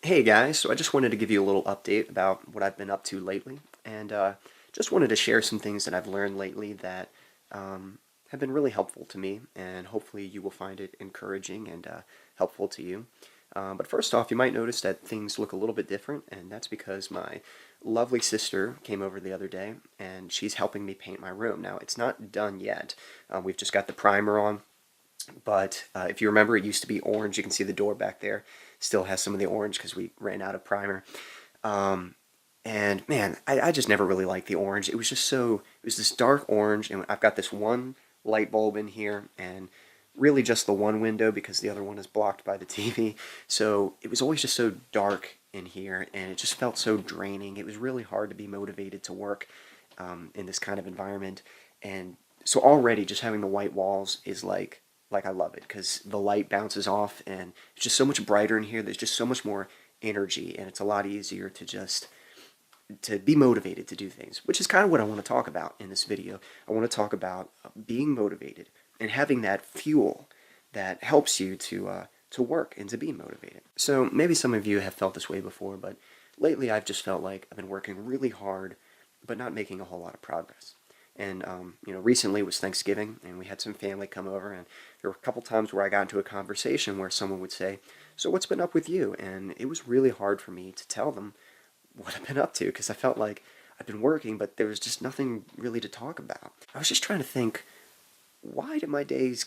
Hey guys, so I just wanted to give you a little update about what I've been up to lately, and just wanted to share some things that I've learned lately that have been really helpful to me, and hopefully you will find it encouraging and helpful to you. But first off, you might notice that things look a little bit different, and that's because my lovely sister came over the other day, and she's helping me paint my room. Now, it's not done yet. We've just got the primer on, but if you remember, it used to be orange. You can see the door back there still has some of the orange because we ran out of primer. Um, and man, I just never really liked the orange. It was just so, it was this dark orange, and I've got this one light bulb in here, and really just the one window because the other one is blocked by the TV. So it was always just so dark in here, and it just felt so draining. It was really hard to be motivated to work in this kind of environment. And so already just having the white walls is like I love it because the light bounces off and it's just so much brighter in here. There's just so much more energy, and it's a lot easier to just to be motivated to do things, which is kind of what I want to talk about in this video. I want to talk about being motivated and having that fuel that helps you to work and to be motivated. So maybe some of you have felt this way before, but lately I've just felt like I've been working really hard, but not making a whole lot of progress. And recently was Thanksgiving, and we had some family come over, and there were a couple times where I got into a conversation where someone would say, "So what's been up with you?" And it was really hard for me to tell them what I've been up to because I felt like I've been working, but there was just nothing really to talk about. I was just trying to think, why did my days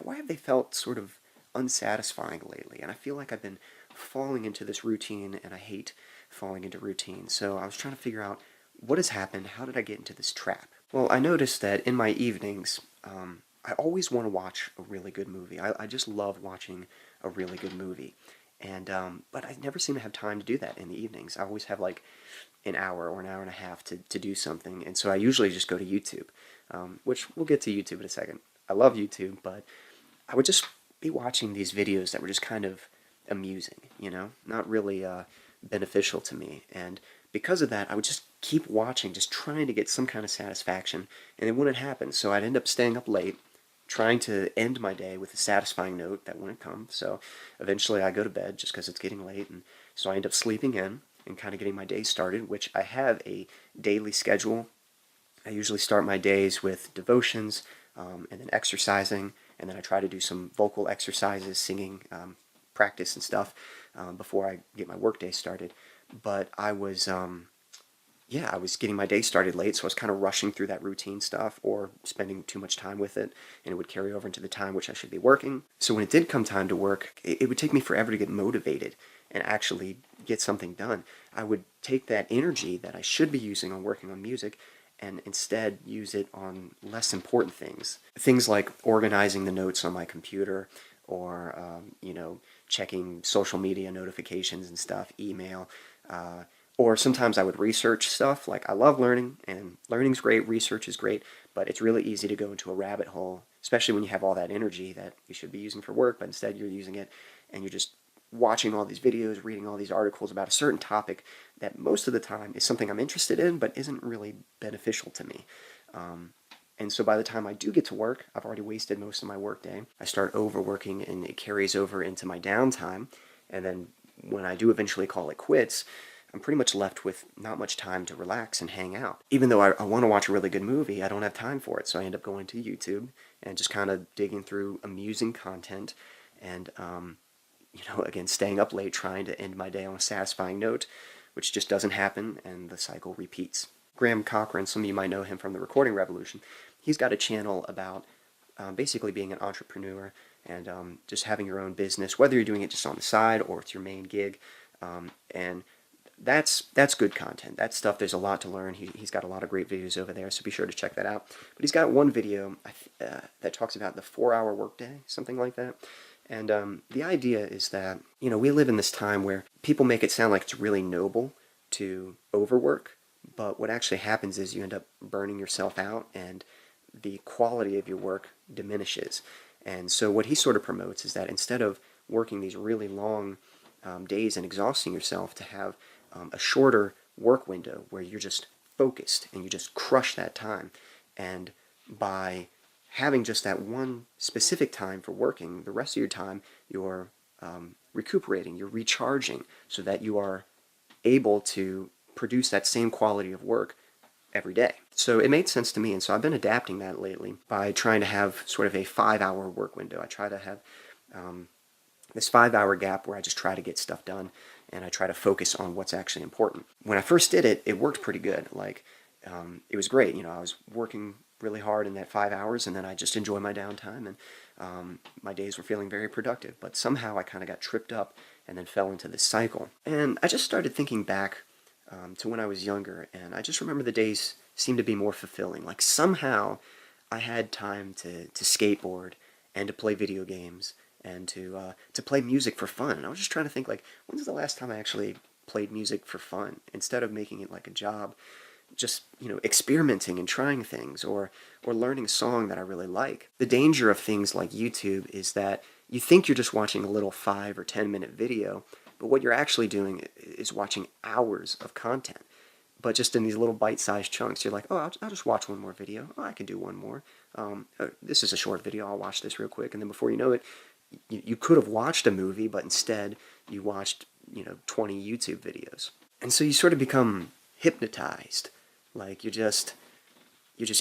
why have they felt sort of unsatisfying lately? And I feel like I've been falling into this routine, and I hate falling into routine. So I was trying to figure out what has happened. How did I get into this trap? Well, I noticed that in my evenings, I always want to watch a really good movie. I just love watching a really good movie. And but I never seem to have time to do that in the evenings. I always have like an hour or an hour and a half to do something, and so I usually just go to YouTube, which we'll get to YouTube in a second. I love YouTube, but I would just be watching these videos that were just kind of amusing, not really beneficial to me. And because of that, I would just keep watching, just trying to get some kind of satisfaction, and it wouldn't happen. So I'd end up staying up late, trying to end my day with a satisfying note that wouldn't come. So eventually I go to bed just because it's getting late, and so I end up sleeping in and kind of getting my day started, which I have a daily schedule. I usually start my days with devotions, and then exercising, and then I try to do some vocal exercises, singing practice and stuff before I get my workday started. But I was getting my day started late, so I was kind of rushing through that routine stuff or spending too much time with it, and it would carry over into the time which I should be working. So when it did come time to work, it would take me forever to get motivated and actually get something done. I would take that energy that I should be using on working on music and instead use it on less important things. Things like organizing the notes on my computer or, checking social media notifications and stuff, email, or sometimes I would research stuff. Like I love learning, and learning's great, research is great, but it's really easy to go into a rabbit hole, especially when you have all that energy that you should be using for work, but instead you're using it and you're just watching all these videos, reading all these articles about a certain topic that most of the time is something I'm interested in, but isn't really beneficial to me. And so by the time I do get to work, I've already wasted most of my workday. I start overworking, and it carries over into my downtime. And then when I do eventually call it quits, I'm pretty much left with not much time to relax and hang out. Even though I want to watch a really good movie, I don't have time for it. So I end up going to YouTube and just kind of digging through amusing content and, again, staying up late trying to end my day on a satisfying note, which just doesn't happen, and the cycle repeats. Graham Cochran, some of you might know him from the Recording Revolution, he's got a channel about basically being an entrepreneur and just having your own business, whether you're doing it just on the side or it's your main gig. And that's good content. That stuff, there's a lot to learn. He's got a lot of great videos over there, so be sure to check that out. But he's got one video that talks about the 4-hour workday, something like that. And the idea is that, we live in this time where people make it sound like it's really noble to overwork, but what actually happens is you end up burning yourself out and the quality of your work diminishes. And so what he sort of promotes is that instead of working these really long days and exhausting yourself, to have a shorter work window where you're just focused and you just crush that time. And by having just that one specific time for working, the rest of your time you're recuperating, you're recharging, so that you are able to produce that same quality of work every day. So it made sense to me, and so I've been adapting that lately by trying to have sort of a 5-hour work window. I try to have this 5-hour gap where I just try to get stuff done, and I try to focus on what's actually important. When I first did it, it worked pretty good. Like, it was great. I was working really hard in that 5 hours, and then I just enjoy my downtime, and my days were feeling very productive. But somehow I kind of got tripped up and then fell into this cycle. And I just started thinking back to when I was younger, and I just remember the days seemed to be more fulfilling. Like, somehow I had time to skateboard and to play video games and to play music for fun. And I was just trying to think, like, when's the last time I actually played music for fun instead of making it like a job? Just, experimenting and trying things, or learning a song that I really like. The danger of things like YouTube is that you think you're just watching a little 5 or 10 minute video, but what you're actually doing is watching hours of content, but just in these little bite-sized chunks. You're like, oh, I'll just watch one more video. Oh, I can do one more. This is a short video. I'll watch this real quick. And then before you know it, you could have watched a movie, but instead you watched, 20 YouTube videos. And so you sort of become hypnotized. Like, you're just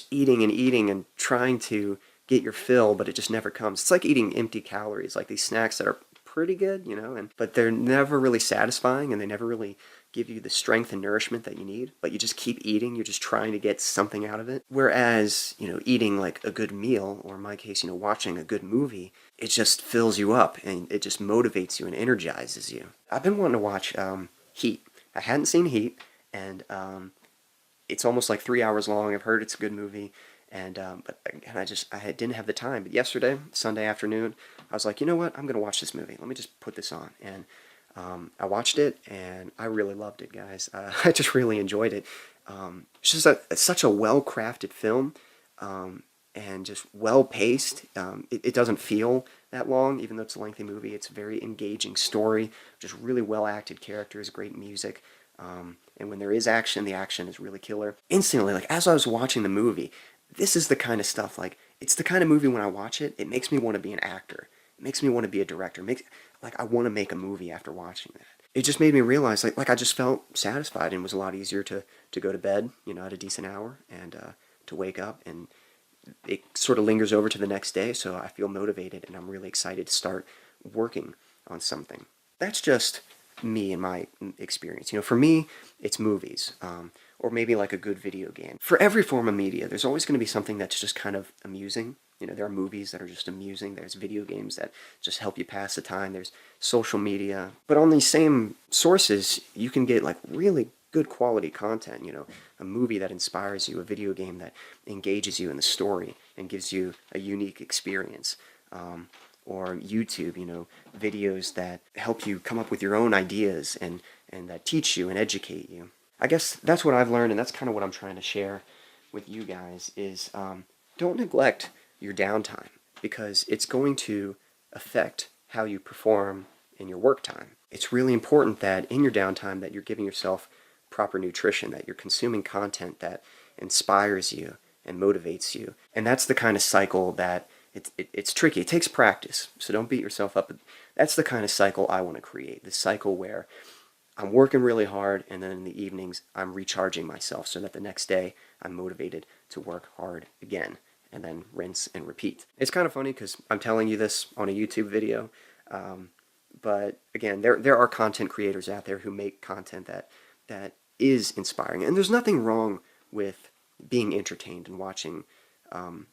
eating and eating and trying to get your fill, but it just never comes. It's like eating empty calories, like these snacks that are pretty good, but they're never really satisfying, and they never really give you the strength and nourishment that you need, but you just keep eating. You're just trying to get something out of it. Whereas, eating like a good meal, or in my case, watching a good movie, it just fills you up, and it just motivates you and energizes you. I've been wanting to watch Heat. I hadn't seen Heat, and it's almost like 3 hours long. I've heard it's a good movie, and but again, I didn't have the time. But yesterday, Sunday afternoon, I was like, you know what? I'm gonna watch this movie. Let me just put this on, and I watched it, and I really loved it, guys. I just really enjoyed it. It's just it's such a well-crafted film, and just well-paced. It doesn't feel that long, even though it's a lengthy movie. It's a very engaging story, just really well-acted characters, great music. And when there is action, the action is really killer. Instantly, like, as I was watching the movie, this is the kind of stuff, like, it's the kind of movie when I watch it, it makes me want to be an actor. It makes me want to be a director. Like, I want to make a movie after watching that. It just made me realize, like I just felt satisfied, and it was a lot easier to go to bed, at a decent hour, and to wake up, and it sort of lingers over to the next day, so I feel motivated, and I'm really excited to start working on something. That's just me and my experience. For me, it's movies, or maybe like a good video game. For every form of media, there's always going to be something that's just kind of amusing. There are movies that are just amusing. There's video games that just help you pass the time. There's social media. But on these same sources, you can get like really good quality content, a movie that inspires you, a video game that engages you in the story and gives you a unique experience. Or YouTube, videos that help you come up with your own ideas and that teach you and educate you. I guess that's what I've learned, and that's kind of what I'm trying to share with you guys, is don't neglect your downtime, because it's going to affect how you perform in your work time. It's really important that in your downtime that you're giving yourself proper nutrition, that you're consuming content that inspires you and motivates you. And that's the kind of cycle that it's tricky. It takes practice, so don't beat yourself up. But that's the kind of cycle I want to create, the cycle where I'm working really hard, and then in the evenings I'm recharging myself so that the next day I'm motivated to work hard again, and then rinse and repeat. It's kind of funny because I'm telling you this on a YouTube video, but again, there are content creators out there who make content that is inspiring, and there's nothing wrong with being entertained and watching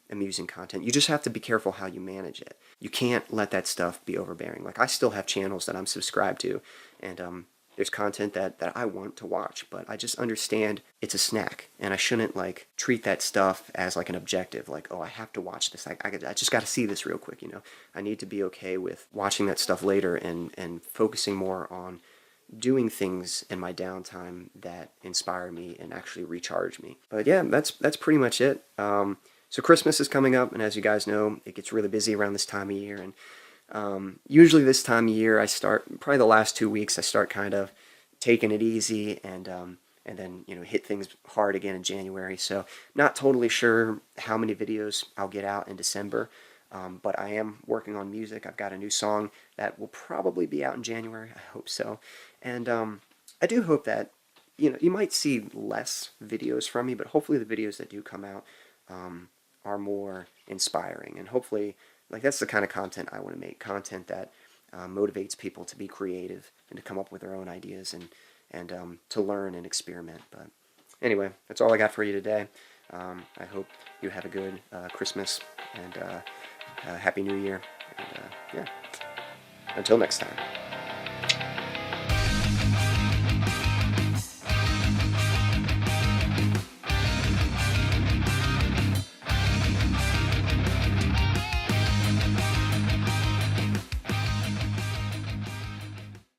amusing content. You just have to be careful how you manage it. You can't let that stuff be overbearing. Like, I still have channels that I'm subscribed to, and there's content that I want to watch, but I just understand it's a snack, and I shouldn't like treat that stuff as like an objective, like, oh, I have to watch this. I just got to see this real quick, I need to be okay with watching that stuff later and focusing more on doing things in my downtime that inspire me and actually recharge me. But yeah, that's pretty much it. So Christmas is coming up, and as you guys know, it gets really busy around this time of year, and usually this time of year I start, probably the last 2 weeks, I start kind of taking it easy, and then hit things hard again in January. So not totally sure how many videos I'll get out in December, But I am working on music. I've got a new song that will probably be out in January. I hope so. And I do hope that, you might see less videos from me, but hopefully the videos that do come out are more inspiring. And hopefully, like, that's the kind of content I want to make, content that motivates people to be creative and to come up with their own ideas and to learn and experiment. But anyway, that's all I got for you today. I hope you have a good Christmas and Happy New Year. And yeah, until next time.